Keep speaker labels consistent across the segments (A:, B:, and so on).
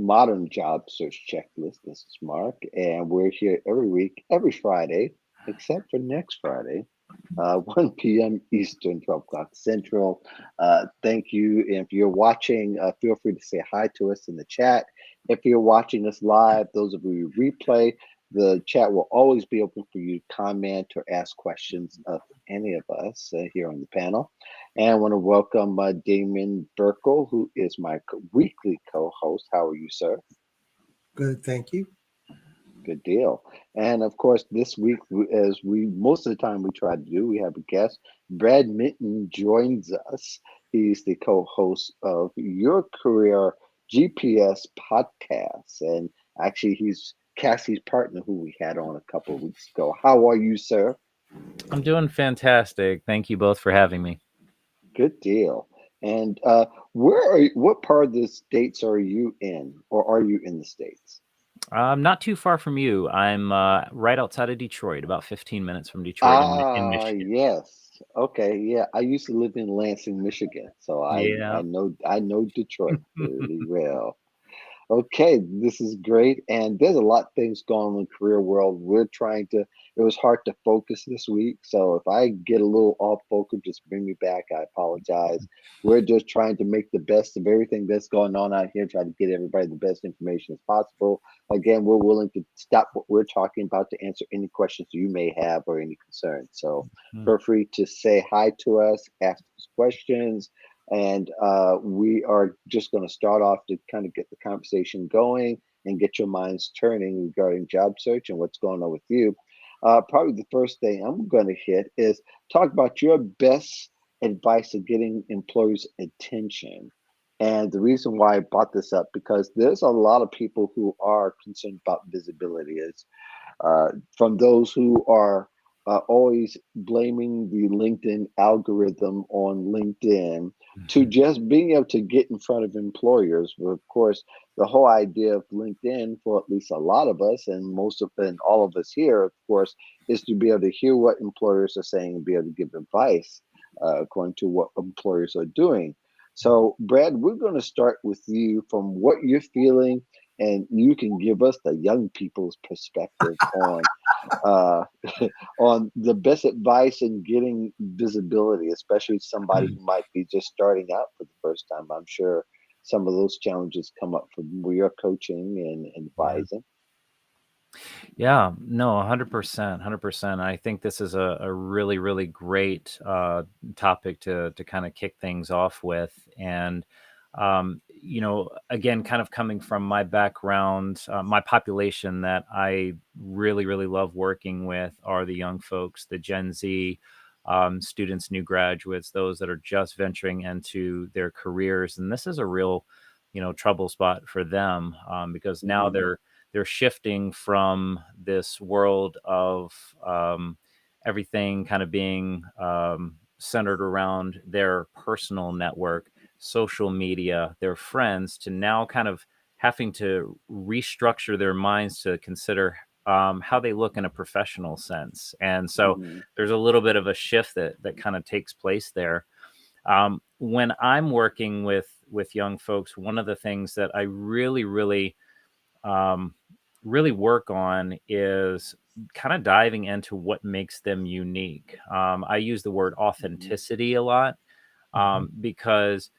A: modern job search checklist. This is Mark, and we're here every week, every Friday, except for next Friday, 1 p.m. Eastern, 12 o'clock Central. Thank you. And if you're watching, feel free to say hi to us in the chat. If you're watching us live, those of you who replay, the chat will always be open for you to comment or ask questions of any of us here on the panel. And I want to welcome Damon Birkel, who is my weekly co-host. How are you, sir?
B: Good, thank you.
A: Good deal. And of course, this week, as we most of the time we try to do, we have a guest. Brad Minton joins us. He's the co-host of Your Career GPS podcast, and actually, he's Cassie's partner, who we had on a couple of weeks ago. How are you, sir?
C: I'm doing fantastic. Thank you both for having me.
A: Good deal. And what part of the states are you in, or are you in the states?
C: I'm not too far from you. I'm right outside of Detroit, about 15 minutes from Detroit in
A: Ah,
C: Michigan.
A: yes. Okay, yeah. I used to live in Lansing, Michigan, so I
C: Yeah.
A: I know I know Detroit fairly well. Okay, this is great. And there's a lot of things going on in the career world. It was hard to focus this week. So if I get a little off focus, just bring me back. I apologize. We're just trying to make the best of everything that's going on out here, try to get everybody the best information as possible. Again, we're willing to stop what we're talking about to answer any questions you may have or any concerns. So
C: Mm.
A: feel free to say hi to us, ask us questions, and we are just going to start off to kind of get the conversation going and get your minds turning regarding job search and what's going on with you. Probably the first thing I'm going to hit is talk about your best advice of getting employers' attention. And the reason why I brought this up, because there's a lot of people who are concerned about visibility, is uh, from those who are always blaming the LinkedIn algorithm on LinkedIn to just being able to get in front of employers. Well, of course, the whole idea of LinkedIn, for at least a lot of us and most of and all of us here, of course, is to be able to hear what employers are saying and be able to give advice according to what employers are doing. So, Brad, we're going to start with you from what you're feeling, and you can give us the young people's perspective uh, on the best advice in getting visibility, especially somebody who might be just starting out for the first time. I'm sure some of those challenges come up from where you're coaching and
C: Yeah.
A: advising.
C: Yeah, no, 100%, 100%. I think this is a really, really great topic to kind of kick things off with. And, again, kind of coming from my background, my population that I really, really love working with are the young folks, the Gen Z students, new graduates, those that are just venturing into their careers. And this is a real, trouble spot for them because now
A: Hmm.
C: they're shifting from this world of everything kind of being centered around their personal network, social media, their friends, to now kind of having to restructure their minds to consider how they look in a professional sense. And so
A: Hmm.
C: there's a little bit of a shift that kind of takes place there. When I'm working with young folks, one of the things that I um, really work on is kind of diving into what makes them unique. I use the word
A: Hmm.
C: authenticity a lot
B: Mhm.
C: because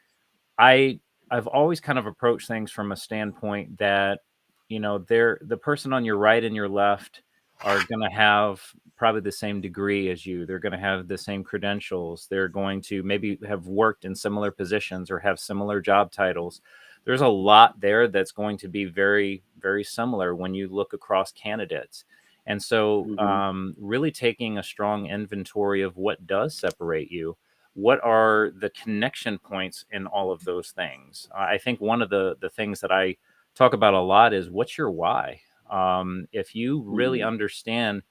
C: I I've always kind of approached things from a standpoint that they're the person on your right and your left are going to have probably the same degree as you. They're going to have the same credentials. They're going to maybe have worked in similar positions or have similar job titles. There's a lot there that's going to be very, very similar when you look across candidates. And so,
A: Hmm.
C: really taking a strong inventory of what does separate you, what are the connection points in all of those things. I think one of the things that I talk about a lot is what's your why. If you really
A: Hmm.
C: understand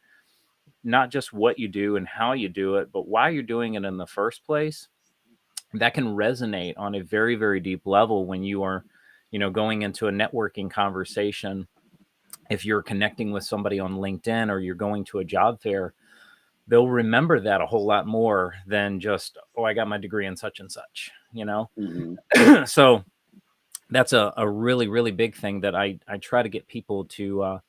C: not just what you do and how you do it, but why you're doing it in the first place, that can resonate on a very, very deep level when you are, going into a networking conversation. If you're connecting with somebody on LinkedIn or you're going to a job fair, they'll remember that a whole lot more than just, oh, I got my degree in such and such.
A: Hmm.
C: So that's a really, really big thing that I try to get people to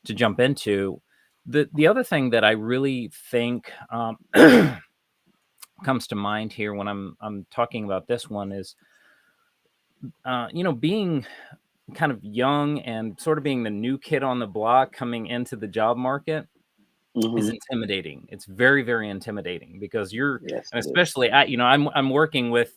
C: jump into. The other thing that I really think comes to mind here when I'm talking about this one is, being kind of young and sort of being the new kid on the block coming into the job market is
A: Hmm.
C: intimidating. It's very, very intimidating because
A: Yes,
C: and
A: it is.
C: especially I'm working with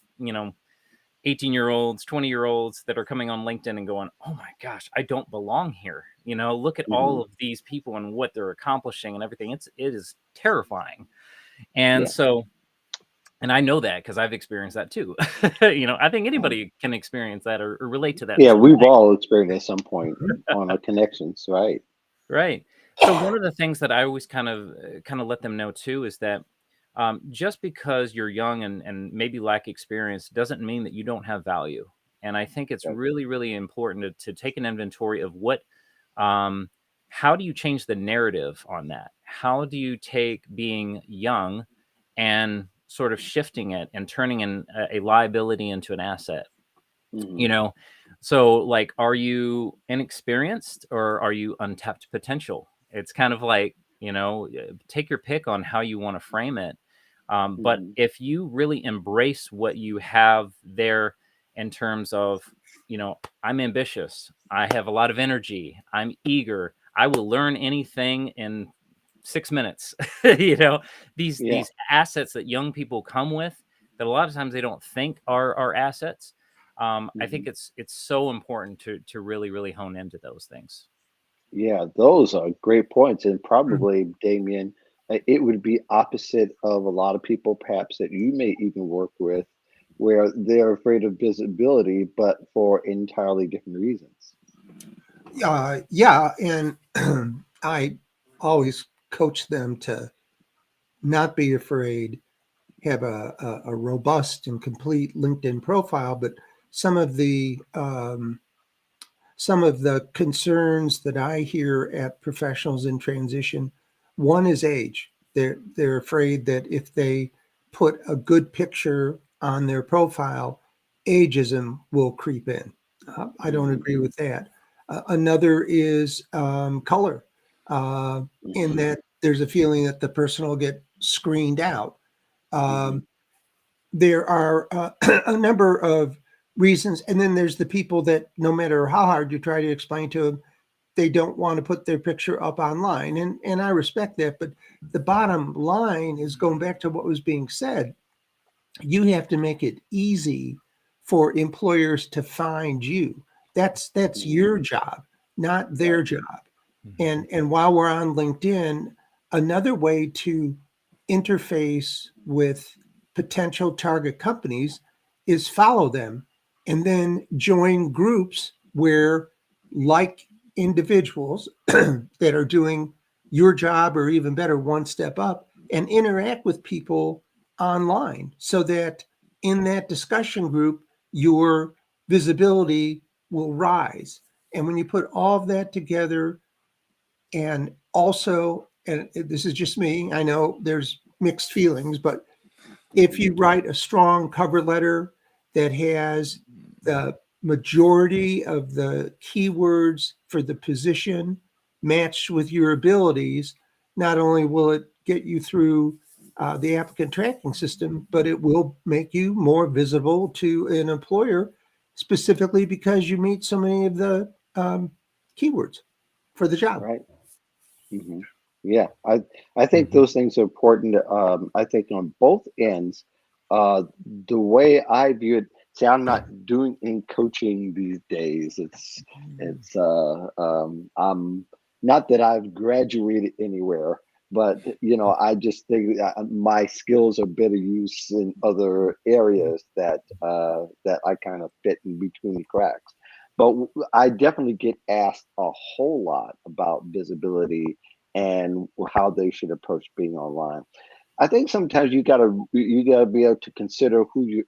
C: 18-year-olds, 20-year-olds that are coming on LinkedIn and going, oh my gosh, I don't belong here. Look at all
A: Hmm.
C: of these people and what they're accomplishing and everything. It is terrifying. And
A: Yeah.
C: so, and I know that because I've experienced that too. I think anybody can experience that or relate to that in
A: Yeah,
C: some
A: we've
C: way.
A: all experienced at some point on our connections, right?
C: Right. So one of the things that I always kind of let them know too is that just because you're young and maybe lack experience doesn't mean that you don't have value. And I think it's
A: Right.
C: really, really important to take an inventory of um, how do you change the narrative on that? How do you take being young and sort of shifting it and turning a liability into an asset? you
A: Hmm.
C: know so like, are you inexperienced or are you untapped potential? It's kind of like, take your pick on how you want to frame it. But
A: Hmm.
C: if you really embrace what you have there in terms of, I'm ambitious, I have a lot of energy, I'm eager, I will learn anything in 6 minutes. you know
A: Yeah.
C: these assets that young people come with that a lot of times they don't think are assets. I think
A: Hmm.
C: it's so important to really, really hone into those things.
A: Yeah, those are great points. And
B: Mm.
A: probably, Damien, it would be opposite of a lot of people, perhaps, that you may even work with, where they're afraid of visibility, but for entirely different reasons.
B: Yeah, and I always coach them to not be afraid, have a robust and complete LinkedIn profile, but some of the some of the concerns that I hear at professionals in transition, one is age. They're afraid that if they put a good picture on their profile, ageism will creep in. I don't
A: Hmm.
B: agree with that. Another is color, in
A: Hmm.
B: that there's a feeling that the person will get screened out.
A: Hmm.
B: Um, there are a number of reasons, and then there's the people that no matter how hard you try to explain to them, they don't want to put their picture up online, and I respect that. But the bottom line is, going back to what was being said, you have to make it easy for employers to find you. That's
A: Hmm.
B: your job, not their
A: Right.
B: job.
C: Mhm.
B: And while we're on LinkedIn, another way to interface with potential target companies is follow them and then join groups where like individuals that are doing your job or even better, one step up, and interact with people online so that in that discussion group your visibility will rise. And when you put all of that together, and also, and this is just me, I know there's mixed feelings, but if
A: Hmm.
B: you write a strong cover letter that has the majority of the keywords for the position matched with your abilities, not only will it get you through the applicant tracking system, but it will make you more visible to an employer, specifically because you meet so many of the keywords for the job.
A: Right. Hmm. Yeah, I think
C: Mhm.
A: those things are important. I think on both ends, uh, the way I view it. See, I'm not doing in coaching these days. I'm not that I've graduated anywhere, but I just think that my skills are better used in other areas that I kind of fit in between the cracks. But I definitely get asked a whole lot about visibility and how they should approach being online. I think sometimes you gotta be able to consider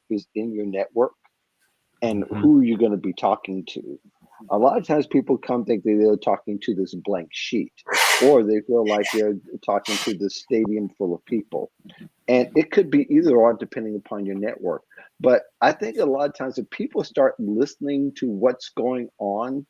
A: is in your network and
C: Mhm.
A: who you're going to be talking to. A lot of times people come think that they're talking to this blank sheet, or they feel like they're talking to this stadium full of people. And it could be either or depending upon your network. But I think a lot of times if people start listening to what's going on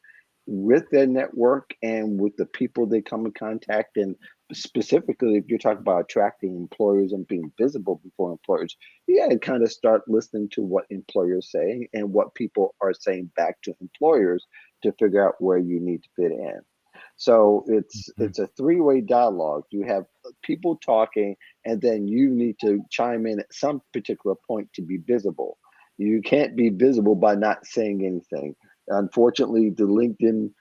A: with their network and with the people they come in contact, and specifically if you're talking about attracting employers and being visible before employers, you got to kind of start listening to what employers say and what people are saying back to employers to figure out where you need to fit in. So
C: Mhm.
A: it's a three-way dialogue. You have people talking, and then you need to chime in at some particular point to be visible. You can't be visible by not saying anything. Unfortunately, the LinkedIn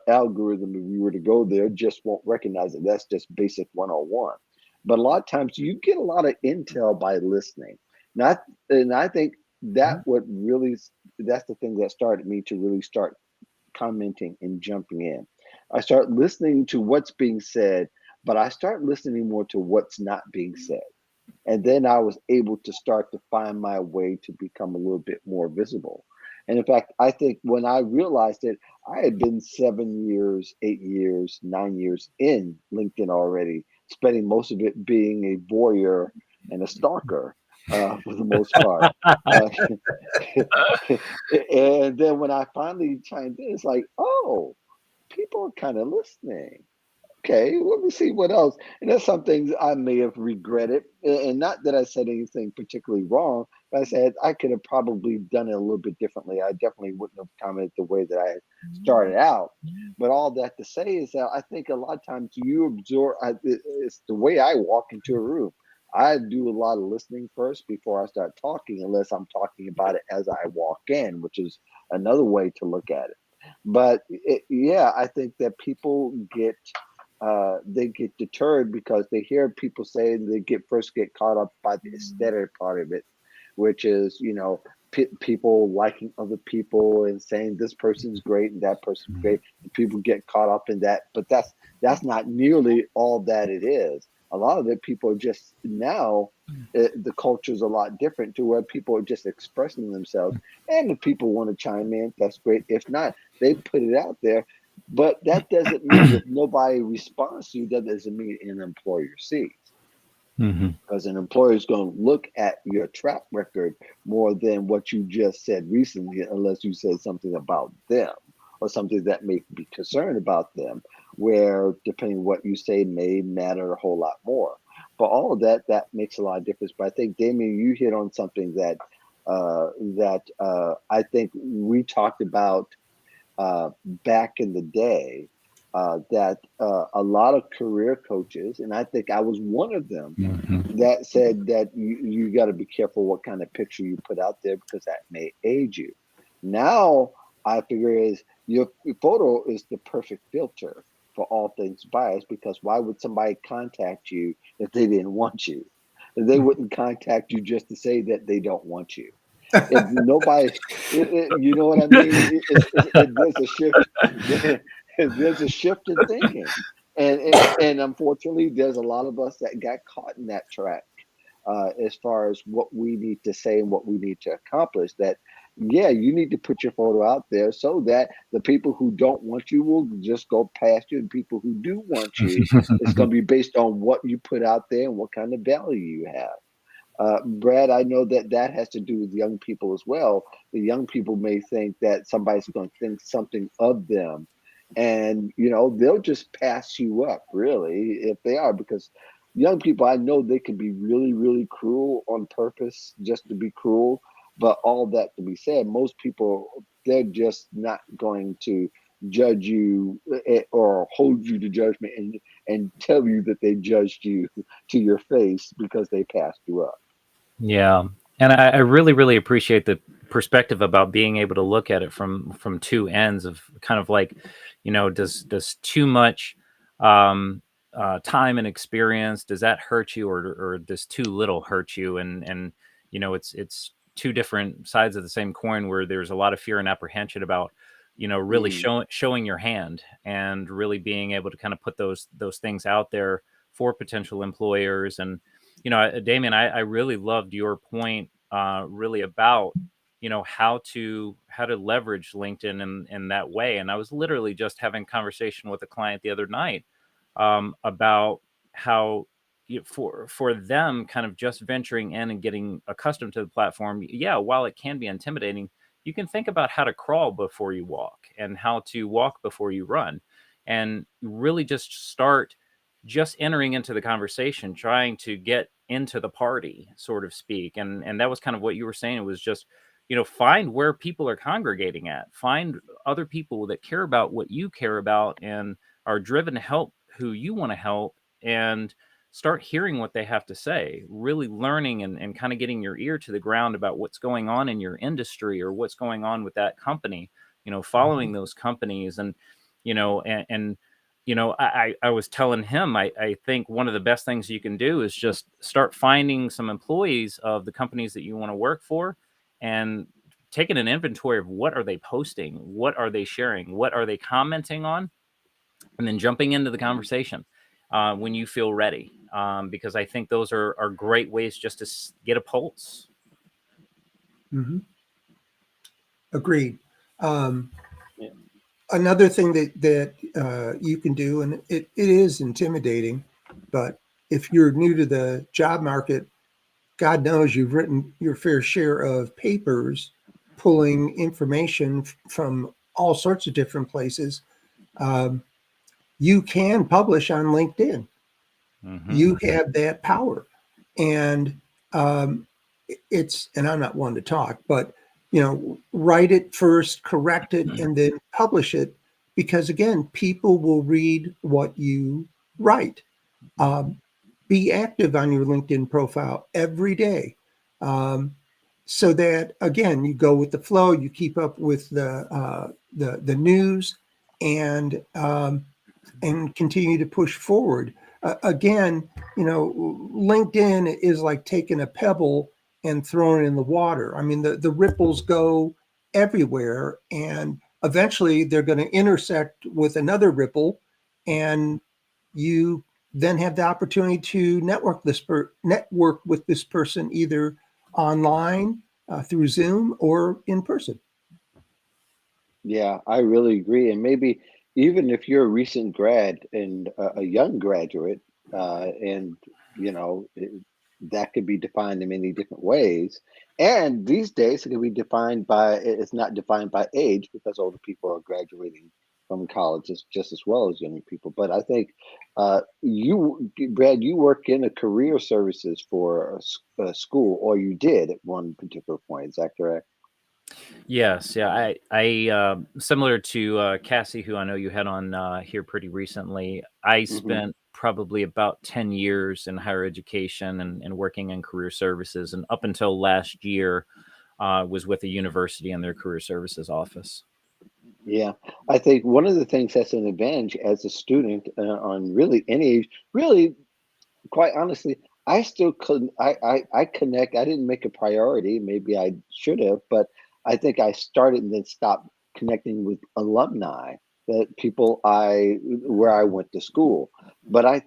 A: algorithm, if we were to go there, just won't recognize it. That's just basic 101. But a lot of times you get a lot of intel by listening. Not, and I think that what really that's the thing that started me to really start commenting and jumping in. I start listening to what's being said, but I start listening more to what's not being said. And then I was able to start to find my way to become a little bit more visible. And in fact, I think when I realized it, I had been 7 years, 8 years, 9 years in LinkedIn already, spending most of it being a voyeur and a stalker for the most part. Uh, and then when I finally chimed in, it's like, oh, people are kind of listening. Okay, let me see what else. And there's some things I may have regretted, and not that I said anything particularly wrong, but I said I could have probably done it a little bit differently. I definitely wouldn't have commented the way that I started out. But all that to say is that I think a lot of times you absorb. It's the way I walk into a room. I do a lot of listening first before I start talking, unless I'm talking about it as I walk in, which is another way to look at it. But yeah, I think that people they get deterred because they hear people say, and they get caught up by the aesthetic part of it, which is, people liking other people and saying this person's great and that person's great, and people get caught up in that. But that's not nearly all that it is. A lot of it, people are just now. The culture is a lot different to where people are just expressing themselves, and if people want to chime in, that's great. If not, they put it out there, but that doesn't mean if nobody responds to you, that doesn't mean an employer sees.
C: Mhm.
A: Because an employer is going to look at your track record more than what you just said recently, unless you said something about them or something that may be concerned about them, where depending what you say may matter a whole lot more. But all of that makes a lot of difference. But I think, Damien, you hit on something that I think we talked about back in the day, that a lot of career coaches, and I think I was one of them,
C: Mhm.
A: that said that you got to be careful what kind of picture you put out there because that may age you. Now I figure is your photo is the perfect filter for all things bias, because why would somebody contact you if they didn't want you? They wouldn't contact you just to say that they don't want you. If nobody, you know what I mean? There's a shift. There's a shift in thinking, and unfortunately, there's a lot of us that got caught in that track, as far as what we need to say and what we need to accomplish. That, yeah, you need to put your photo out there so that the people who don't want you will just go past you, and people who do want you, it's going to be based on what you put out there and what kind of value you have. Brad, I know that that has to do with young people as well. The young people may think that somebody's going to think something of them, and they'll just pass you up, really, if they are, because young people, I know they can be really, really cruel on purpose just to be cruel. But all that to be said, most people, they're just not going to judge you, or hold you to judgment, and tell you that they judged you to your face because they passed you up.
C: Yeah, and I really, really appreciate the perspective about being able to look at it from two ends of kind of like, does too much um, time and experience, does that hurt you, or does too little hurt you? And it's two different sides of the same coin where there's a lot of fear and apprehension about really
A: Mhm.
C: showing your hand and really being able to kind of put those things out there for potential employers. And Damien, I really loved your point, really about how to leverage LinkedIn in that way. And I was literally just having a conversation with a client the other night about how for them kind of just venturing in and getting accustomed to the platform, yeah, while it can be intimidating, you can think about how to crawl before you walk and how to walk before you run, and really just start just entering into the conversation, trying to get into the party, sort of speak. And that was kind of what you were saying. It was just, find where people are congregating at, find other people that care about what you care about and are driven to help who you want to help, and start hearing what they have to say, really learning and kind of getting your ear to the ground about what's going on in your industry or what's going on with that company, following those companies. And, I was telling him, I think one of the best things you can do is just start finding some employees of the companies that you want to work for, and taking an inventory of what are they posting, what are they sharing, what are they commenting on, and then jumping into the conversation when you feel ready, because I think those are great ways just to get a pulse.
B: Mm-hmm. Agreed. Um,
A: Yeah.
B: Another thing that you can do, and it is intimidating, but if you're new to the job market, God knows you've written your fair share of papers pulling information from all sorts of different places. Um, you can publish on LinkedIn.
C: Mm-hmm.
B: You have that power. And um, and I'm not one to talk, but, write it first, correct it, and then publish it. Because again, people will read what you write. Um, be active on your LinkedIn profile every day. Um, so that again, you go with the flow, you keep up with the news, and continue to push forward. Again, LinkedIn is like taking a pebble and throwing it in the water. I mean, the ripples go everywhere, and eventually they're going to intersect with another ripple, and you then have the opportunity to network with this person either online through Zoom or in person.
A: Yeah, I really agree. And maybe even if you're a recent grad and a young graduate, and you know, it, that could be defined in many different ways. And these days, it can be defined by, it's not defined by age because older people are graduating from colleges just as well as young people. But I think Brad, you work in a career services for a school, or you did at one particular point. Is that correct?
C: Yes, yeah. I similar to Cassie, who I know you had on here pretty recently. I
A: Hmm.
C: spent probably about 10 years in higher education and working in career services, and up until last year, was with a university in their career services office.
A: Yeah, I think one of the things that's an advantage as a student on really any age, really, quite honestly, I still couldn't. I connect. I didn't make a priority. Maybe I should have, but I think I started and then stopped connecting with alumni, that people I where I went to school. But I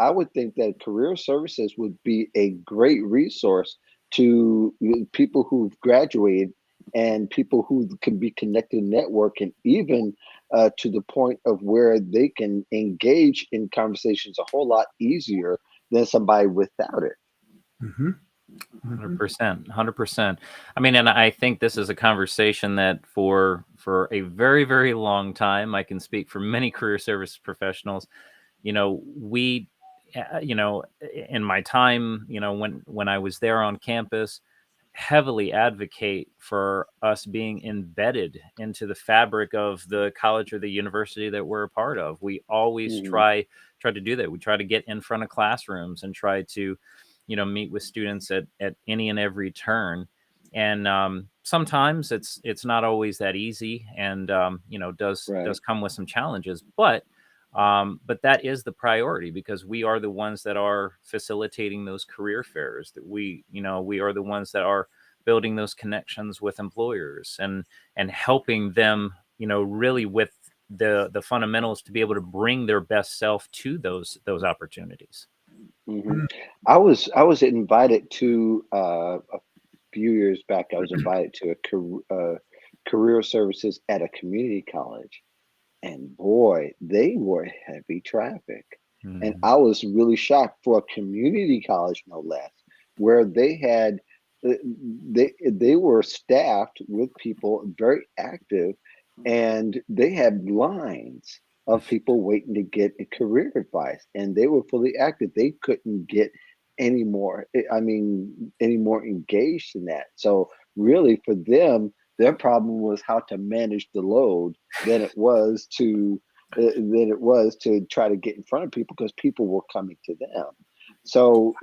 A: would think that career services would be a great resource to people who've graduated and people who can be connected in network, and even to the point of where they can engage in conversations a whole lot easier than somebody without it.
B: Mm-hmm. Mm-hmm.
C: 100%, 100%. I mean, and I think this is a conversation that for a very, very long time, I can speak for many career service professionals. We, in my time, when I was there on campus, heavily advocate for us being embedded into the fabric of the college or the university that we're a part of. We always
A: Hmm.
C: try to do that. We try to get in front of classrooms and try to, meet with students at any and every turn. And sometimes it's not always that easy, and does
A: Right.
C: come with some challenges. But that is the priority, because we are the ones that are facilitating those career fairs. That we are the ones that are building those connections with employers, and helping them, really with the fundamentals to be able to bring their best self to those opportunities.
A: Hmm. I was invited to a few years back. I was invited to career services at a community college, and boy, they were heavy traffic. And
C: Mhm.
A: I was really shocked for a community college, no less, where they had they were staffed with people very active, and they had lines of people waiting to get a career advice, and they were fully active. They couldn't get any more, I mean, any more engaged in that. So really, for them, their problem was how to manage the load than it was to try to get in front of people because people were coming to them. So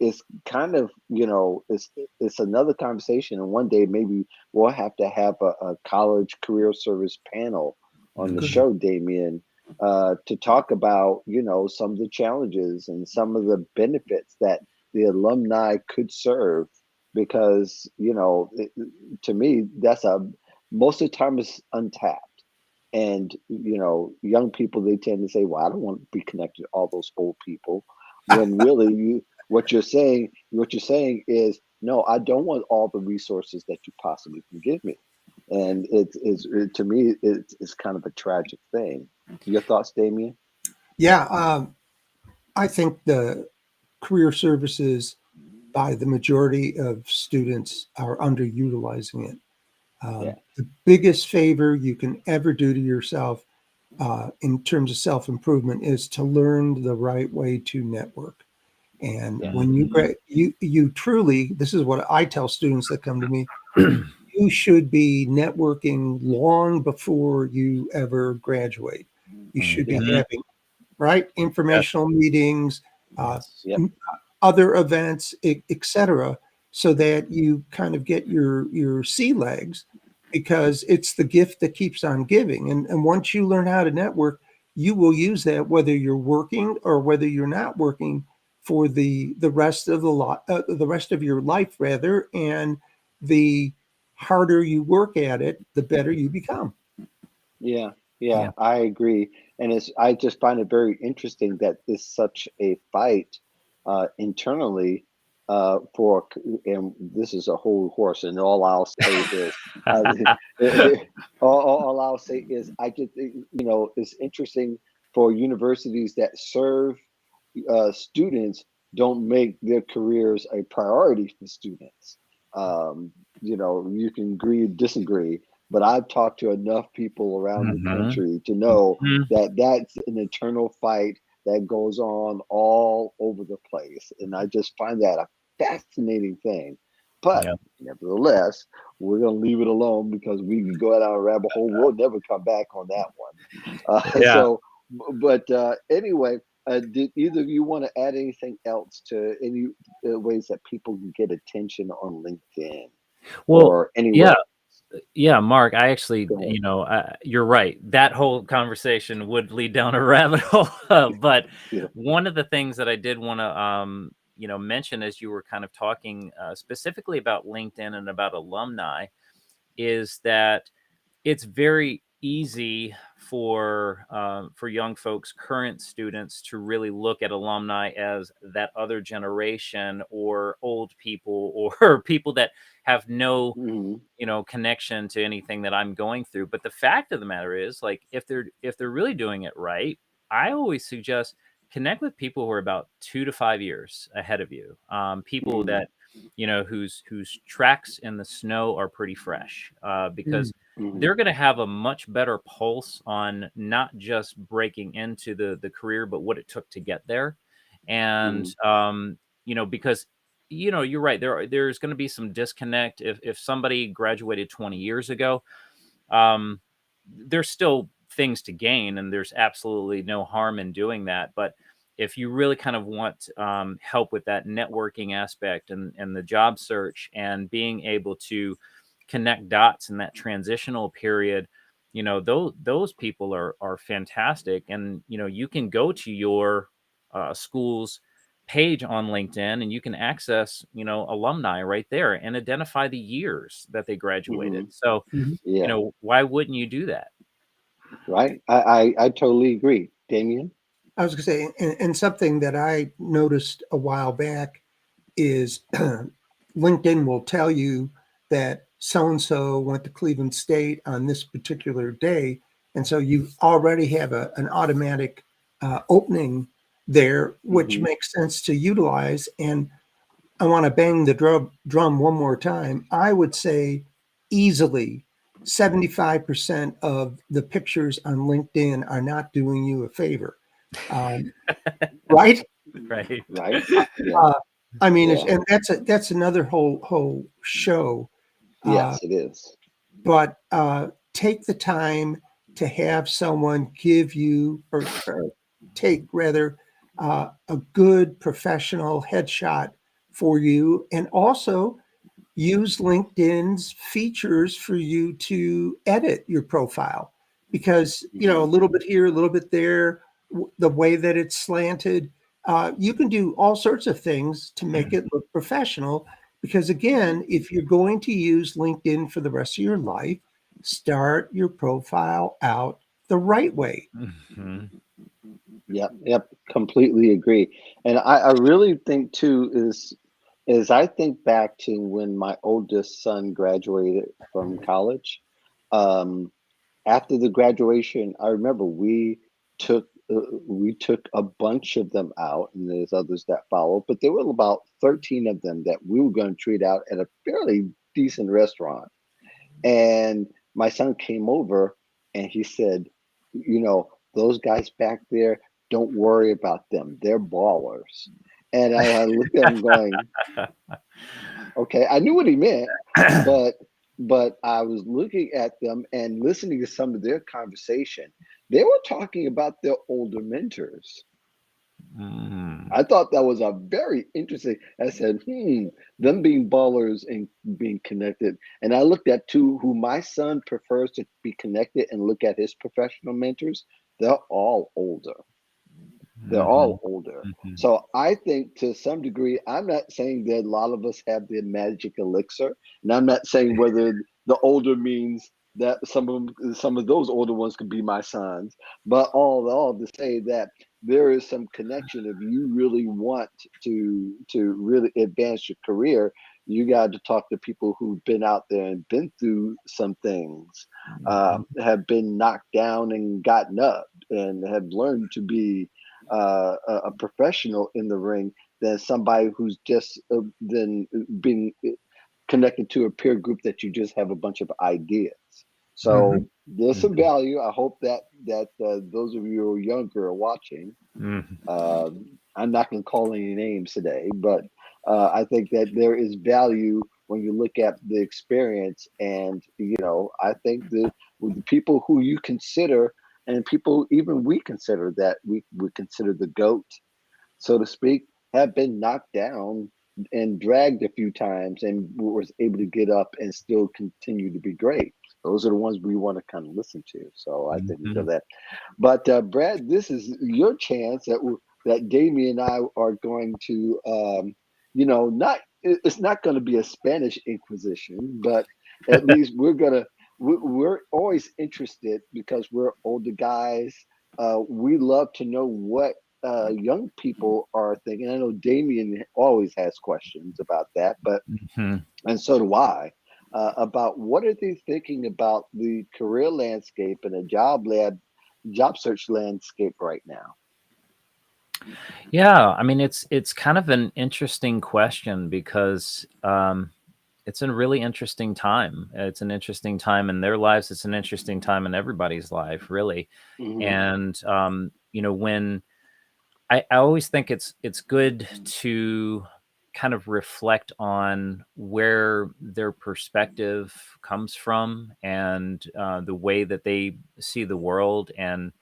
A: it's kind of, it's another conversation, and one day maybe we'll have to have a college career service panel on the
B: Good.
A: show, Damien, to talk about, some of the challenges and some of the benefits that the alumni could serve, because to me, that's a most of the time it's untapped. And young people, they tend to say, well, I don't want to be connected to all those old people, when really what you're saying is, no, I don't want all the resources that you possibly can give me. And to me, it's kind of a tragic thing. Your thoughts, Damien?
B: Yeah, I think the career services by the majority of students are underutilizing it.
A: Yeah,
B: The biggest favor you can ever do to yourself in terms of self improvement is to learn the right way to network. And
A: yeah,
B: when you
C: Mhm.
B: you truly, this is what I tell students that come to me: you should be networking long before you ever graduate. You should
A: yeah,
B: be
C: Mhm.
B: having right
C: Yes.
B: informational meetings, uh,
C: Yes.
A: yep,
B: other events, etc., so that you kind of get your sea legs, because it's the gift that keeps on giving. And once you learn how to network, you will use that whether you're working or whether you're not working for the rest of the rest of your life, rather. And the harder you work at it, the better you become.
A: yeah,
C: Yeah.
A: yeah. I agree, and I just find it very interesting that there's such a fight internally and this is a whole horse, and all I'll say is, uh, all I'll say is, I just it's interesting for universities that serve students don't make their careers a priority for students. Um, you can agree or disagree, but I've talked to enough people around the
C: Mhm.
A: country to know
C: Mhm.
A: that that's an eternal fight that goes on all over the place. And I just find that a fascinating thing. But
C: Yeah.
A: nevertheless, we're going to leave it alone because we can go down a rabbit hole. We'll never come back on that one.
C: Yeah.
A: But anyway, did either of you want to add anything else to any ways that people can get attention on LinkedIn
C: Well,
A: or
C: yeah.
A: anywhere?
C: Yeah, Mark, I actually,
A: Go ahead.
C: you're right. That whole conversation would lead down a rabbit hole. But
A: Yeah.
C: one of the things that I did want to, mention as you were kind of talking specifically about LinkedIn and about alumni is that it's very easy for young folks, current students, to really look at alumni as that other generation or old people or people that have no
A: Hmm.
C: connection to anything that I'm going through. But the fact of the matter is, like, if they're really doing it right, I always suggest connect with people who are about 2 to 5 years ahead of you. People
A: Hmm.
C: that whose tracks in the snow are pretty fresh,
B: Mm.
C: because
A: Hmm.
C: they're going to have a much better pulse on not just breaking into the career, but what it took to get there. And
A: Hmm.
C: because you're right. There's going to be some disconnect if somebody graduated 20 years ago. Um, there's still things to gain, and there's absolutely no harm in doing that. But if you really kind of want help with that networking aspect and the job search and being able to connect dots in that transitional period, those people are fantastic. And you can go to your school's page on LinkedIn and you can access alumni right there and identify the years that they
A: Hmm.
C: graduated. So
B: Mhm.
A: Yeah.
C: why wouldn't you do that?
A: Right. I totally agree, Damien.
B: I was going to say, and something that I noticed a while back is LinkedIn will tell you that so and so went to Cleveland State on this particular day. And so you already have an automatic opening there, which
A: Mhm.
B: makes sense to utilize. And I want to bang the drum one more time. I would say easily 75% of the pictures on LinkedIn are not doing you a favor. Um, right?
C: Right.
A: Right. Yeah.
B: Uh, I mean,
A: Yeah.
B: and that's another whole show. Uh,
A: Yes, it is.
B: but take the time to have someone give you or take rather a good professional headshot for you, and also use LinkedIn's features for you to edit your profile, because a
A: Mhm.
B: little bit here, a little bit there, the way that it's slanted, you can do all sorts of things to make it look professional. Because again, if you're going to use LinkedIn for the rest of your life, start your profile out the right way.
C: Mhm.
A: Yep. Yep. Completely agree. And I really think too is I think back to when my oldest son graduated from college. Um, After the graduation, I remember took we took a bunch of them out, and there's others that followed, but there were about 13 of them that we were going to treat out at a fairly decent restaurant. And my son came over and he said, those guys back there, don't worry about them. They're ballers. And I looked at him going, okay, I knew what he meant, but I was looking at them and listening to some of their conversation. They were talking about their older mentors.
C: Mm.
A: I thought that was a very interesting. I said, them being ballers and being connected. And I looked at two who my son prefers to be connected and look at his professional mentors. They're all older. They're
C: Mhm.
A: all older.
C: Mhm.
A: So I think to some degree, I'm not saying that a lot of us have the magic elixir, and I'm not saying whether the older means that some of those older ones could be my sons, but all to say that there is some connection. If you really want to really advance your career, you got to talk to people who've been out there and been through some things,
C: Mhm.
A: have been knocked down and gotten up, and have learned to be a professional in the ring than somebody who's just then being connected to a peer group that you just have a bunch of ideas.
B: Mhm.
A: So there's some value. I hope that those of you who are younger are watching.
C: Mhm.
A: I'm not going to call any names today, but I think that there is value when you look at the experience, and I think that with the people who you consider, and people even we consider that we would consider the goat, so to speak, have been knocked down and dragged a few times and was able to get up and still continue to be great. Those are the ones we want to kind of listen to. So I think we go
C: Mhm.
A: that. But Brad, this is your chance that Damien and I are going to, not it's not going to be a Spanish Inquisition, but at least we're always interested because we're older guys. We love to know what young people are thinking. I know Damien always has questions about that, but
C: Mhm.
A: and so do I, about what are they thinking about the career landscape and a job search landscape right now.
C: Yeah, I mean it's kind of an interesting question because it's a really interesting time. It's an interesting time in their lives. It's an interesting time in everybody's life, really.
A: Hmm.
C: And when I always think it's good to kind of reflect on where their perspective comes from and the way that they see the world. And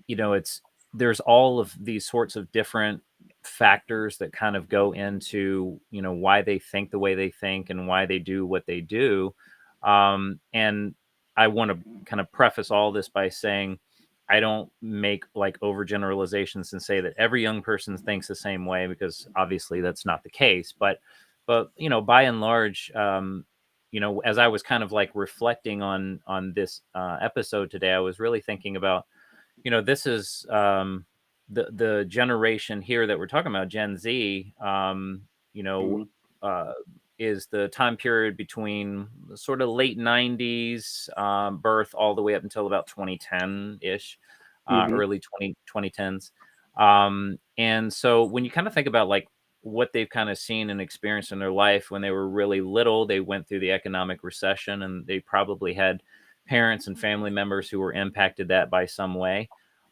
C: it's there's all of these sorts of different factors that kind of go into why they think the way they think and why they do what they do. And I want to kind of preface all this by saying I don't make like overgeneralizations and say that every young person thinks the same way, because obviously that's not the case. But by and large, as I was kind of like reflecting on this episode today, I was really thinking about, this is the generation here that we're talking about, Gen Z. You know,
A: Hmm.
C: uh, is the time period between sort of late '90s birth all the way up until about 2010 ish.
A: Hmm.
C: early 2010s. And so when you kind of think about like what they've kind of seen and experienced in their life when they were really little, they went through the economic recession and they probably had parents and family members who were impacted that by some way.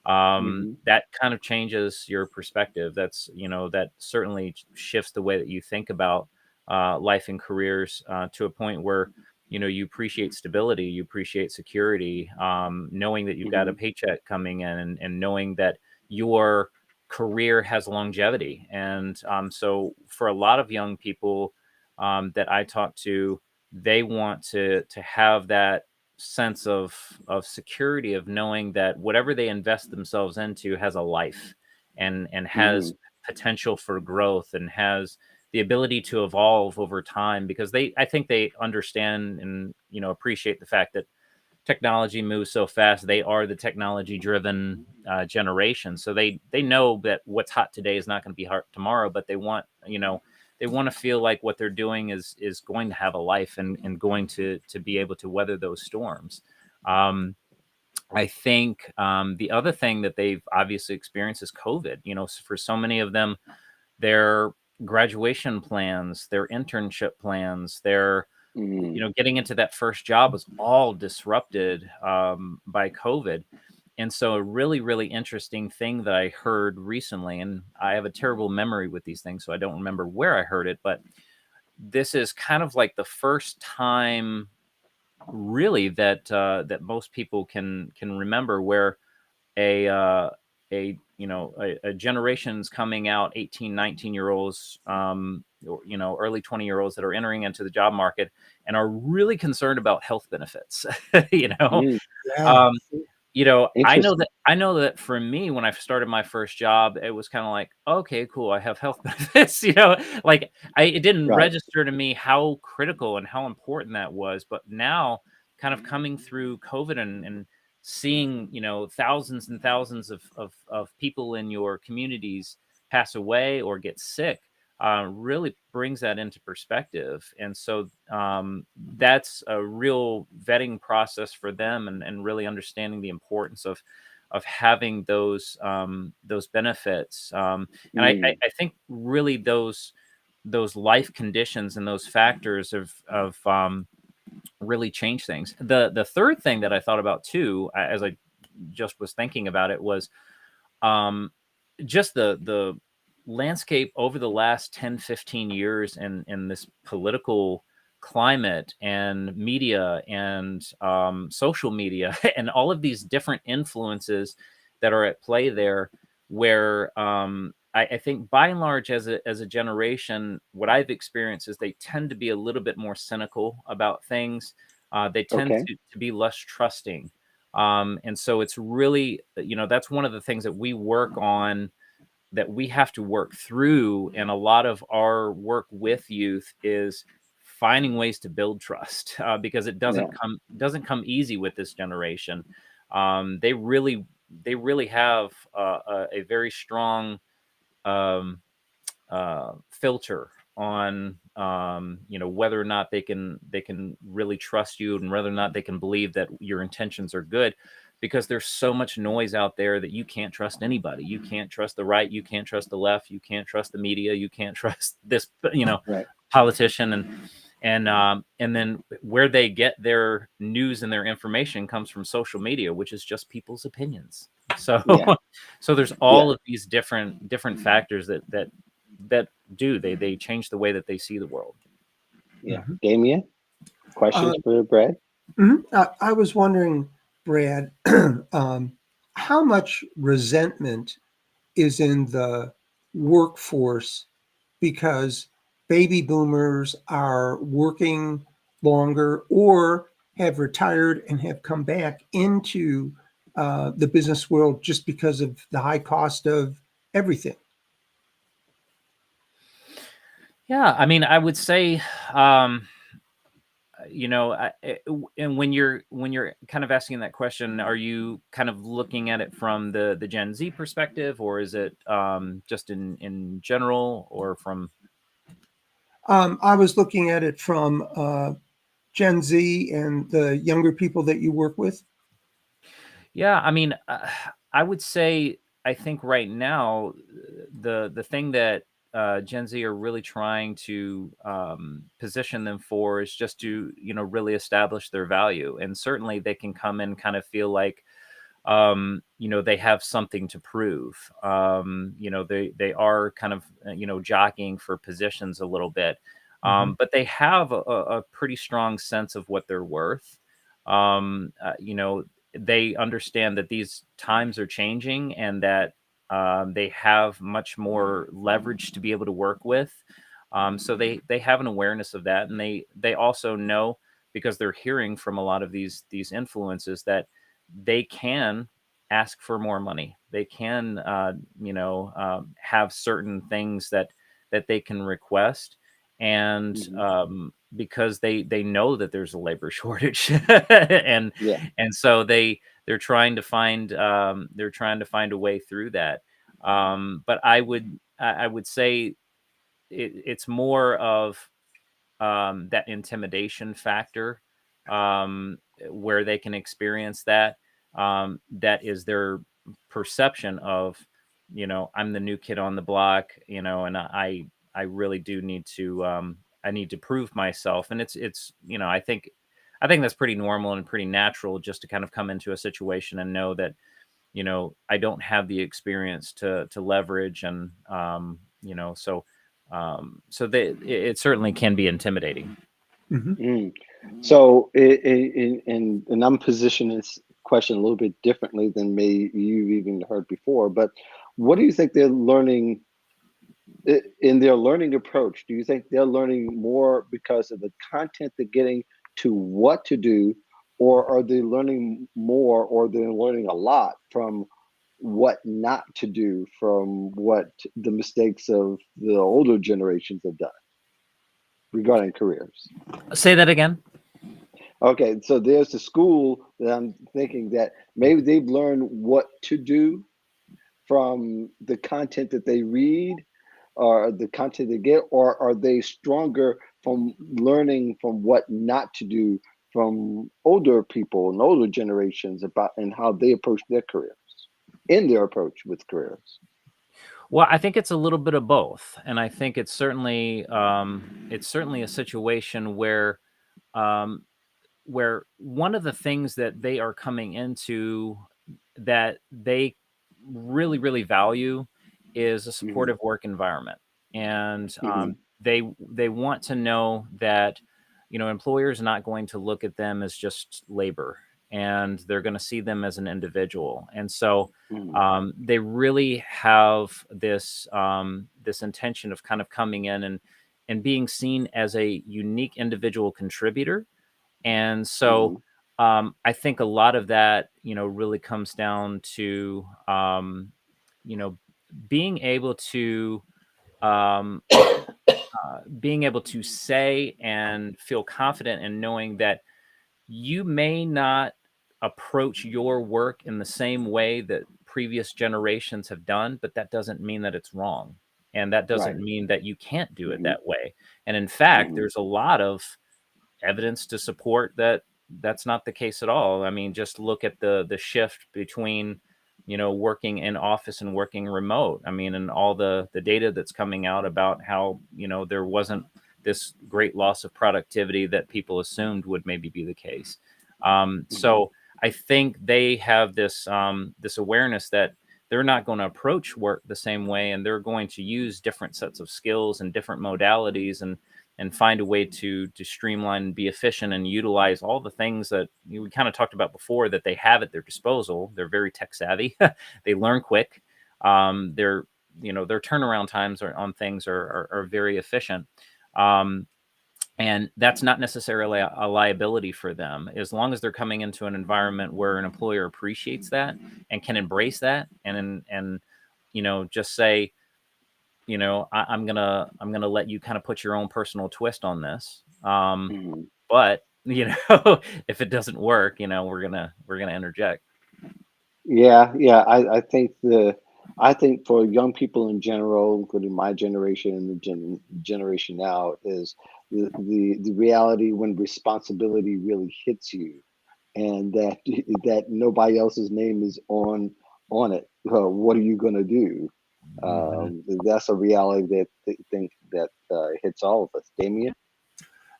A: Hmm.
C: That kind of changes your perspective. That's, that certainly shifts the way that you think about life and careers to a point where, you appreciate stability, you appreciate security, knowing that you've got a
A: Hmm.
C: paycheck coming in, and knowing that your career has longevity. And so for a lot of young people that I talk to, they want to have that sense of security, of knowing that whatever they invest themselves into has a life, and has
A: Hmm.
C: potential for growth, and has the ability to evolve over time, because I think they understand and appreciate the fact that technology moves so fast. They are the technology driven generation, so they know that what's hot today is not going to be hot tomorrow, but they want to feel like what they're doing is going to have a life, and going to be able to weather those storms. I think the other thing that they've obviously experienced is COVID. For so many of them, their graduation plans, their internship plans, their
A: Hmm.
C: getting into that first job was all disrupted by COVID. And so a really, really interesting thing that I heard recently, and I have a terrible memory with these things, so I don't remember where I heard it, but this is kind of like the first time really that most people can remember, where a a generation's coming out, 18, 19 year olds, or early 20-year olds that are entering into the job market and are really concerned about health benefits. you know
A: Mm.
B: Yeah.
C: um
A: Interesting.
C: I know that for me, when I started my first job, it was kind of like, okay, cool, I have health benefits. Like it didn't
A: Right.
C: register to me how critical and how important that was. But now, kind of coming through COVID, and seeing, thousands and thousands of people in your communities pass away or get sick, really brings that into perspective. And so that's a real vetting process for them, and really understanding the importance of having those benefits. And
A: Mm.
C: I think really those life conditions and those factors of really change things. The third thing that I thought about too, as I just was thinking about it, was um, just the landscape over the last 10, 15 years in this political climate and media and social media and all of these different influences that are at play there, where I think by and large, as a generation, what I've experienced is they tend to be a little bit more cynical about things. They tend
A: Okay.
C: to be less trusting, and so it's really, that's one of the things that we work on, that we have to work through. And a lot of our work with youth is finding ways to build trust, because it
A: Yeah.
C: doesn't come easy with this generation. They really have a very strong um, filter on whether or not they can really trust you, and whether or not they can believe that your intentions are good, because there's so much noise out there that you can't trust anybody. You can't trust the right, you can't trust the left, you can't trust the media, you can't trust this
A: Right.
C: politician. And then where they get their news and their information comes from social media, which is just people's opinions. So
A: Yeah.
C: so there's
A: Yeah.
C: all of these different factors that they change the way that they see the world.
A: Yeah.
B: Mhm.
A: Damien,
B: Uh,
A: questions for Brad?
B: I was wondering, Brad, um, how much resentment is in the workforce because baby boomers are working longer or have retired and have come back into the business world just because of the high cost of everything.
C: Yeah, I mean, I would say, um, and when you're kind of asking that question, are you kind of looking at it from the Gen Z perspective, or is it just in general, or from?
B: I was looking at it from Gen Z and the younger people that you work with.
C: Yeah, I mean, I would say, I think right now, the thing that Gen Z are really trying to position them for is just to, really establish their value. And certainly they can come and kind of feel like, they have something to prove. They are kind of, jockeying for positions a little bit. But they have a pretty strong sense of what they're worth. Um, uh, you know, they understand that these times are changing and that they have much more leverage to be able to work with. So they have an awareness of that, and they also know, because they're hearing from a lot of these influences, that they can ask for more money. They can, have certain things that they can request, and
A: Hmm.
C: because they know that there's a labor shortage, and
A: Yeah.
C: and so they're trying to find a way through that. But I would say it's more of that intimidation factor, where they can experience that. That is their perception of, I'm the new kid on the block, and I really do need to, I need to prove myself. And I think that's pretty normal and pretty natural, just to kind of come into a situation and know that, I don't have the experience to leverage, and so it certainly can be intimidating.
B: Hmm.
A: Mm. So, and I'm positioning this question a little bit differently than maybe you've even heard before. But what do you think they're learning in their learning approach? Do you think they're learning more because of the content they're getting to what to do, or are they learning more, or they're learning a lot from what not to do, from what the mistakes of the older generations have done regarding careers?
C: Say that again.
A: Okay, so there's the school that I'm thinking that maybe they've learned what to do from the content that they read or the content they get, or are they stronger from learning from what not to do from older people and older generations about and how they approach their careers in their approach with careers?
C: Well, I think it's a little bit of both, and I think it's certainly a situation um, where one of the things that they are coming into, that they really, really value, is a
A: Hmm.
C: supportive work environment. And
A: Hmm.
C: they want to know that, employers are not going to look at them as just labor, and they're going to see them as an individual. And so
A: Hmm.
C: they really have this intention of kind of coming in and being seen as a unique individual contributor. And so
A: Hmm.
C: I think a lot of that, really comes down to, you know, being able to um, being able to say and feel confident in knowing that you may not approach your work in the same way that previous generations have done, but that doesn't mean that it's wrong. And that doesn't
A: Right.
C: mean that you can't do it
A: Hmm.
C: that way. And in fact,
A: Hmm.
C: there's a lot of evidence to support that that's not the case at all. I mean, just look at the shift between, working in office and working remote. I mean, and all the data that's coming out about how, there wasn't this great loss of productivity that people assumed would maybe be the case.
A: Hmm.
C: So I think they have this awareness that they're not going to approach work the same way, and they're going to use different sets of skills and different modalities, and find a way to streamline and be efficient and utilize all the things that we kind of talked about before, that they have at their disposal. They're very tech savvy. They learn quick. Their turnaround times on things are very efficient. Um, and that's not necessarily a liability for them, as long as they're coming into an environment where an employer appreciates that and can embrace that, and just say, I'm gonna let you kind of put your own personal twist on this.
A: Hmm.
C: But if it doesn't work, we're gonna interject.
A: Yeah, yeah. I think for young people in general, including my generation and the generation now, is the reality when responsibility really hits you, and that that nobody else's name is on it, what are you going to do? That's a reality that think that hits all of us. Damien?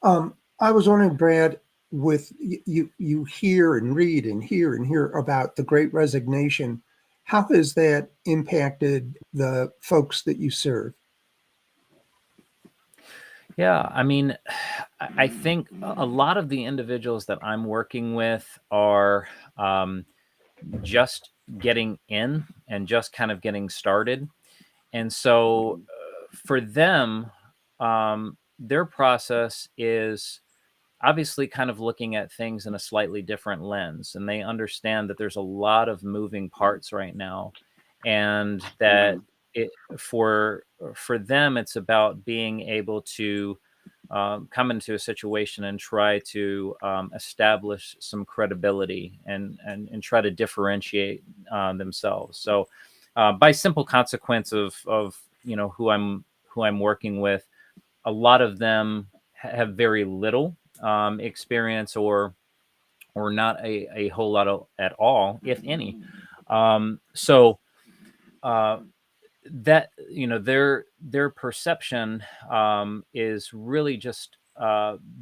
B: I was wondering, Brad, with you hear and read and hear about the Great Resignation. How has that impacted the folks that you serve?
C: Yeah, I mean, I think a lot of the individuals that I'm working with are just getting in and just kind of getting started. And so for them, their process is obviously kind of looking at things in a slightly different lens. And they understand that there's a lot of moving parts right now. And that
A: Mhm.
C: it, for them, it's about being able to come into a situation and try to establish some credibility and try to differentiate themselves. So, by simple consequence of who I'm working with, a lot of them have very little experience or not a whole lot at all, if any. So. That their perception is really just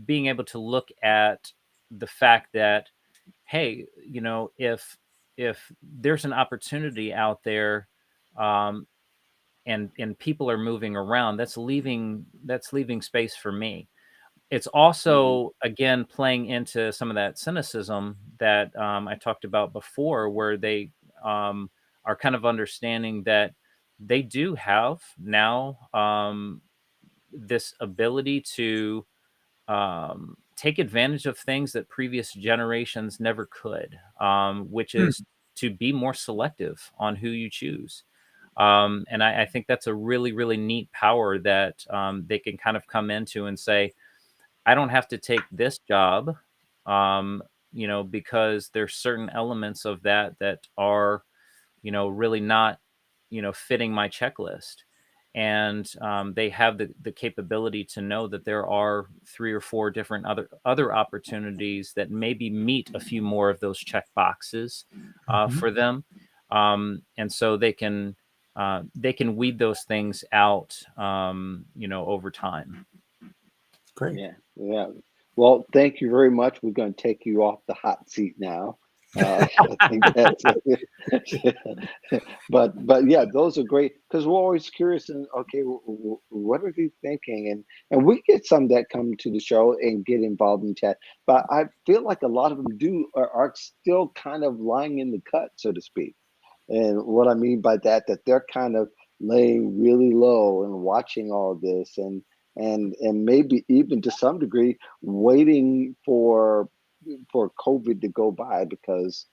C: being able to look at the fact that, hey, if there's an opportunity out there, um, and people are moving around, that's leaving space for me. It's
A: Mhm.
C: also, again, playing into some of that cynicism that I talked about before, where they are kind of understanding that they do have now this ability to take advantage of things that previous generations never could, which
B: Hmm.
C: is to be more selective on who you choose. And I think that's a really, really neat power that they can kind of come into and say, I don't have to take this job, um, because there's certain elements of that are, really not, fitting my checklist. And they have the capability to know that there are 3 or 4 different other opportunities that maybe meet a few more of those check boxes
B: Mhm.
C: for them, and so they can weed those things out, over time.
B: Great.
A: Yeah, yeah. Well, thank you very much. We're going to take you off the hot seat now. I think that's but yeah, those are great because we're always curious and okay, what are they thinking? And we get some that come to the show and get involved in chat, but I feel like a lot of them are still kind of lying in the cut, so to speak. And what I mean by that, that they're kind of laying really low and watching all this and maybe even to some degree waiting for COVID to go by because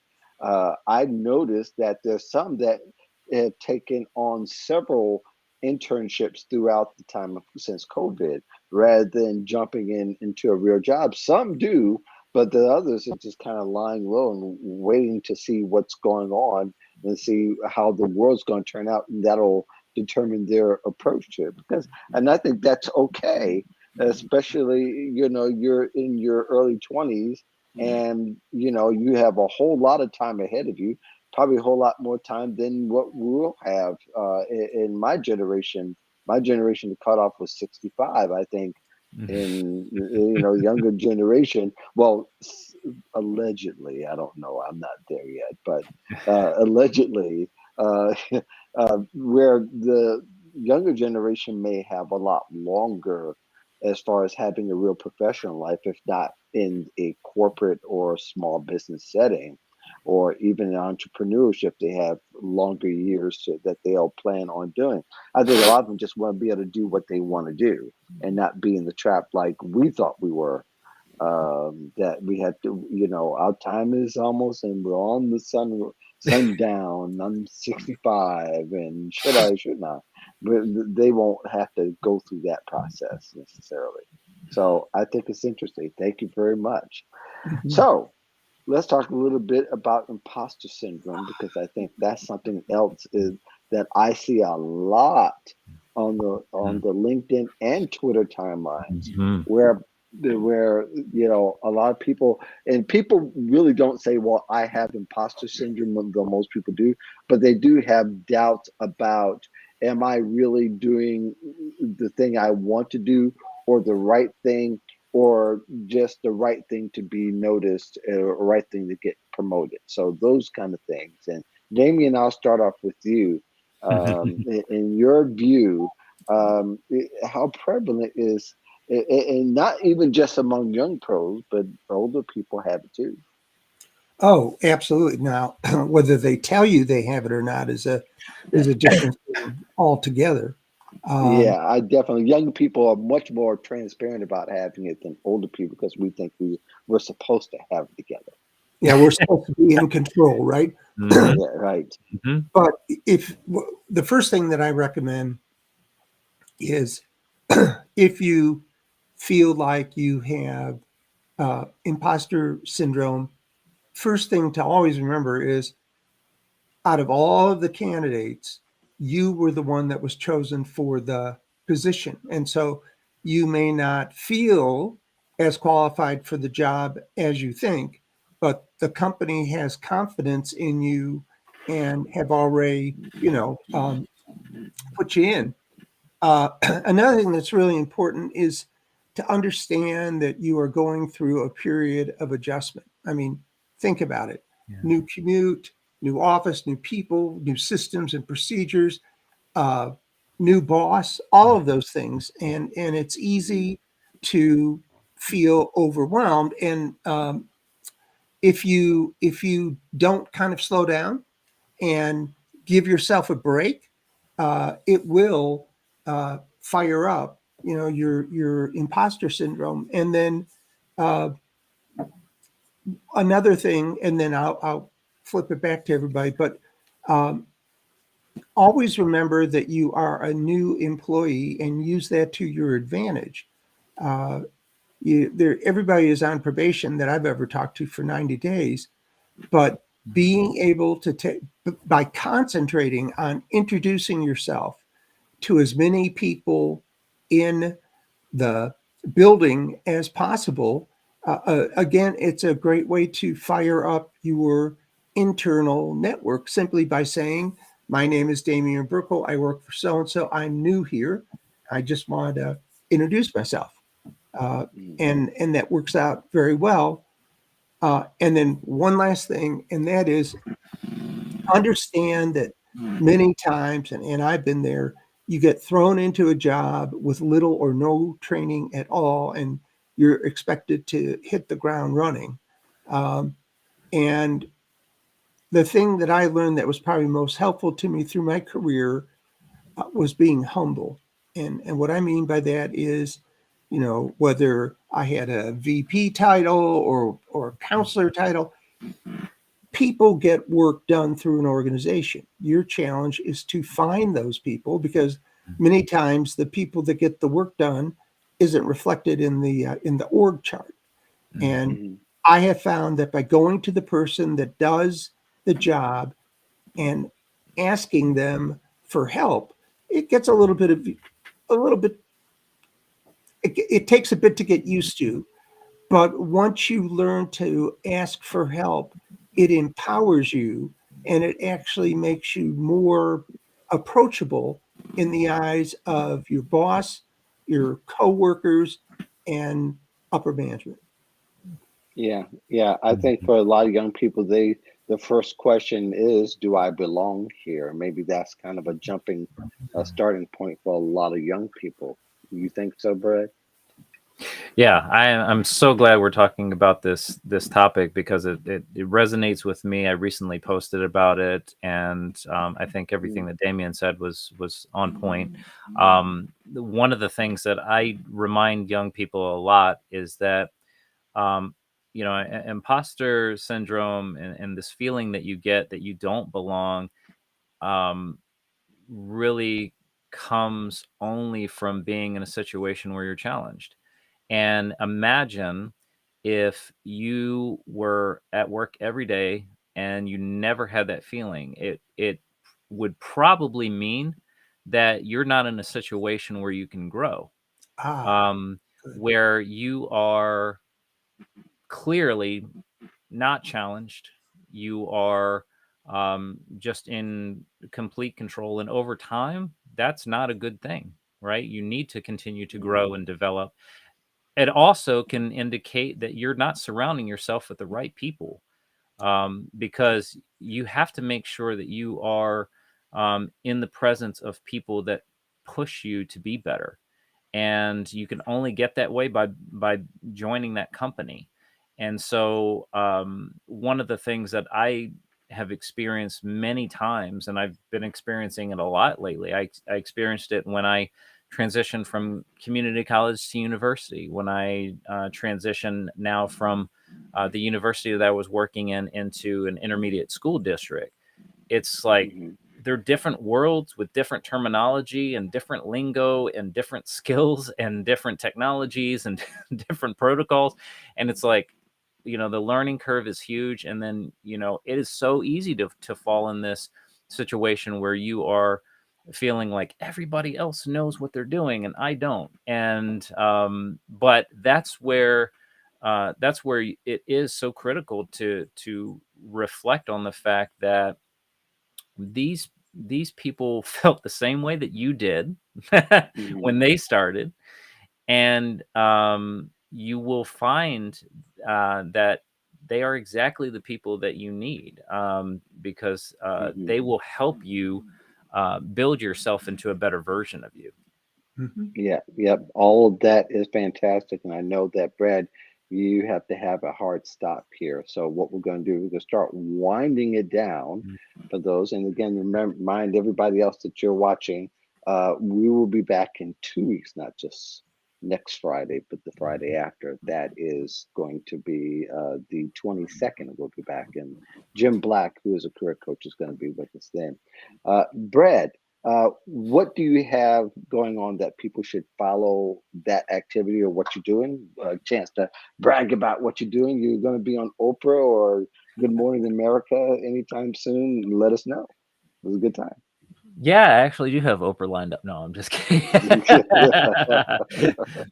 A: I've noticed that there's some that have taken on several internships throughout the time since COVID rather than jumping into a real job. Some do, but the others are just kind of lying low and waiting to see what's going on and see how the world's going to turn out, and that'll determine their approach to it. Because, and I think that's okay, especially you're in your early 20s, and you have a whole lot of time ahead of you, probably a whole lot more time than what we'll have in my generation. My generation, the cutoff was 65, I think. In younger generation, well, allegedly, I don't know, I'm not there yet, but allegedly, uh, where the younger generation may have a lot longer as far as having a real professional life, if not in a corporate or small business setting, or even in entrepreneurship, they have longer years that they'll plan on doing. I think a lot of them just want to be able to do what they want to do and not be in the trap like we thought we were, that we had to, our time is almost, and we're on the sundown. I'm 65, and should not. But they won't have to go through that process necessarily. So I think it's interesting. Thank you very much.
B: Mhm.
A: So let's talk a little bit about imposter syndrome because I think that's something else is that I see a lot on the LinkedIn and Twitter timelines
C: Mhm.
A: where where a lot of people, and people really don't say, well, I have imposter syndrome, though most people do, but they do have doubts about, am I really doing the thing I want to do, or the right thing, or just the right thing to be noticed, or right thing to get promoted. So those kind of things. And Damien, I'll start off with you. In your view, how prevalent is, and not even just among young pros, but older people have it too.
B: Oh, absolutely. Now, whether they tell you they have it or not is a different thing altogether.
A: Yeah, I definitely. Young people are much more transparent about having it than older people because we think we're supposed to have it together.
B: Yeah, we're supposed to be in control, right?
C: Mhm.
A: Yeah, right.
C: Mhm.
B: But if the first thing that I recommend is if you feel like you have imposter syndrome, first thing to always remember is out of all of the candidates, you were the one that was chosen for the position. And so you may not feel as qualified for the job as you think, but the company has confidence in you and have already, put you in. Another thing that's really important is to understand that you are going through a period of adjustment. I mean, think about it:
C: Yeah.
B: new commute, new office, new people, new systems and procedures, uh, new boss, all of those things. And it's easy to feel overwhelmed. And if you don't kind of slow down and give yourself a break, it will fire up, your imposter syndrome. And then uh, another thing, and then I'll flip it back to everybody. But um, always remember that you are a new employee and use that to your advantage. Uh, everybody is on probation that I've ever talked to for 90 days, but being able to take, by concentrating on introducing yourself to as many people in the building as possible, again, it's a great way to fire up your internal network simply by saying, my name is Damian Birkel. I work for so and so. I'm new here. I just wanted to introduce myself. Uh,
A: Mhm.
B: and that works out very well. And then one last thing, and that is understand that many times, and I've been there, you get thrown into a job with little or no training at all, and you're expected to hit the ground running. Um, and the thing that I learned that was probably most helpful to me through my career was being humble. And what I mean by that is, whether I had a VP title or a counselor title, people get work done through an organization. Your challenge is to find those people, because many times the people that get the work done isn't reflected in the org chart. And
A: Mhm.
B: I have found that by going to the person that does the job and asking them for help, it gets a little bit it takes a bit to get used to. But once you learn to ask for help, it empowers you and it actually makes you more approachable in the eyes of your boss, your coworkers, and upper management.
A: Yeah, yeah. I think
C: Mhm.
A: for a lot of young people, the first question is, "Do I belong here?" Maybe that's kind of a jumping, starting point for a lot of young people. You think so, Brad?
C: Yeah, I'm so glad we're talking about this topic because it resonates with me. I recently posted about it, and I think everything
A: Mm.
C: that Damien said was on point. One of the things that I remind young people a lot is that um, imposter syndrome and this feeling that you get that you don't belong um, really comes only from being in a situation where you're challenged. And imagine if you were at work every day and you never had that feeling. It would probably mean that you're not in a situation where you can grow.
B: Ah,
C: Um, where you are clearly not challenged. You are just in complete control. And over time, that's not a good thing, right? You need to continue to grow and develop. It also can indicate that you're not surrounding yourself with the right people, because you have to make sure that you are in the presence of people that push you to be better, and you can only get that way by joining that company. And so one of the things that I have experienced many times, and I've been experiencing it a lot lately, I experienced it when I transitioned from community college to university, when I transitioned now from the university that I was working in into an intermediate school district. It's like
A: Hmm.
C: they're different worlds with different terminology and different lingo and different skills and different technologies and different protocols. And it's like, the learning curve is huge. And then, it is so easy to fall in this situation where you are feeling like everybody else knows what they're doing and I don't. And, but that's where it is so critical to reflect on the fact that these people felt the same way that you did
A: Hmm.
C: when they started, and you will find that they are exactly the people that you need, because
A: Hmm.
C: they will help you build yourself into a better version of you.
B: Mhm.
A: Yeah, yep. All of that is fantastic. And I know that, Brad, you have to have a hard stop here. So what we're going to do, we're going to start winding it down for those. And again, remember, remind everybody else that you're watching, we will be back in 2 weeks, not just next Friday, but the Friday after. That is going to be the 22nd. We'll be back. And Jim Black, who is a career coach, is going to be with us then. Brad, what do you have going on that people should follow that activity or what you're doing? A chance to brag about what you're doing. You're going to be on Oprah or Good Morning America anytime soon. Let us know. It was a good time.
C: Yeah, I actually do have Oprah lined up. No, I'm just kidding.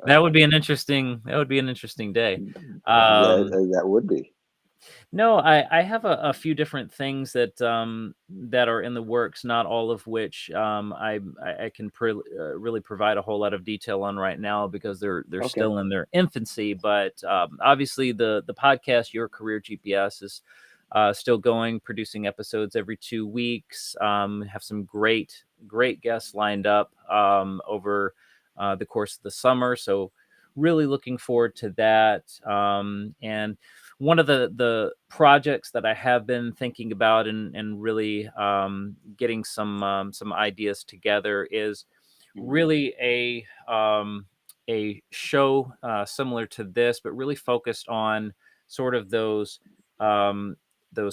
C: That would be an interesting day. Um,
A: That would be.
C: No, I have a few different things that are in the works, not all of which I can really provide a whole lot of detail on right now because they're
A: Okay.
C: still in their infancy. But obviously, the podcast, Your Career GPS, is still going, producing episodes every 2 weeks. Have some great guests lined up over the course of the summer. So really looking forward to that. And one of the projects that I have been thinking about and really getting some ideas together is
A: Hmm.
C: really a show similar to this, but really focused on sort of those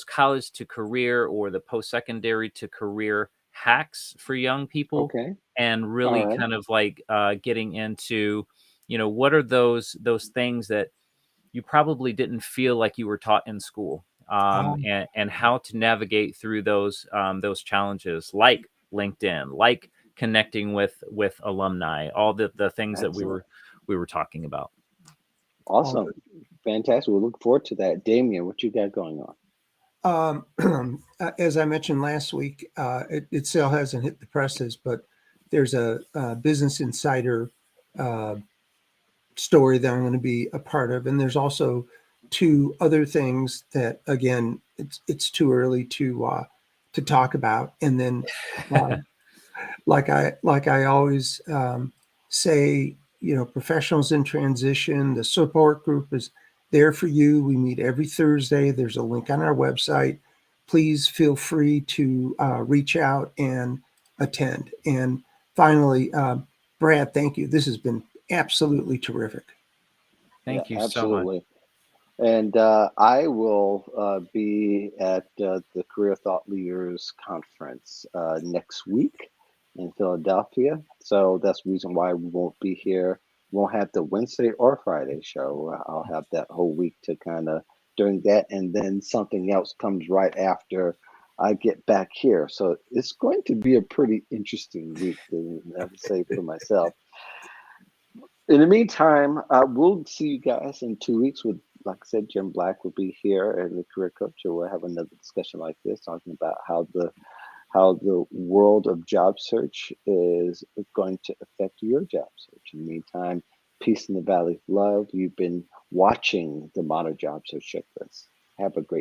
C: college to career or the post secondary to career hacks for young people,
A: Okay.
C: and
A: All
C: really
A: right.
C: kind of like getting into what are those things that you probably didn't feel like you were taught in school,
B: Um,
C: and how to navigate through those challenges, like LinkedIn, like connecting with alumni, all the things that we
A: Excellent.
C: were we were talking about.
B: all
A: Awesome. Fantastic. We'll look forward to that. Damien, what you got going on?
B: As I mentioned last week, it still hasn't hit the presses, but there's a Business Insider uh, story that I'm going to be a part of, and there's also two other things that, again, it's too early to talk about. And then, uh, like I always say, professionals in transition, the support group is there for you. We meet every Thursday. There's a link on our website. Please feel free to reach out and attend. And finally, Brad, thank you. This has been absolutely terrific.
A: Yeah,
C: Thank you so much.
A: absolutely. And I will be at the Career Thought Leaders Conference next week in Philadelphia. So that's the reason why we won't be here. Won't have the Wednesday or Friday show. I'll have that whole week to kind of doing that. And then something else comes right after I get back here. So it's going to be a pretty interesting week, to have to say for myself. In the meantime, we'll see you guys in 2 weeks with, like I said, Jim Black will be here and the career coach, and we'll have another discussion like this, talking about how the world of job search is going to affect your job search. In the meantime, peace in the valley of love. You've been watching the Modern Job Search Checklist. Have a great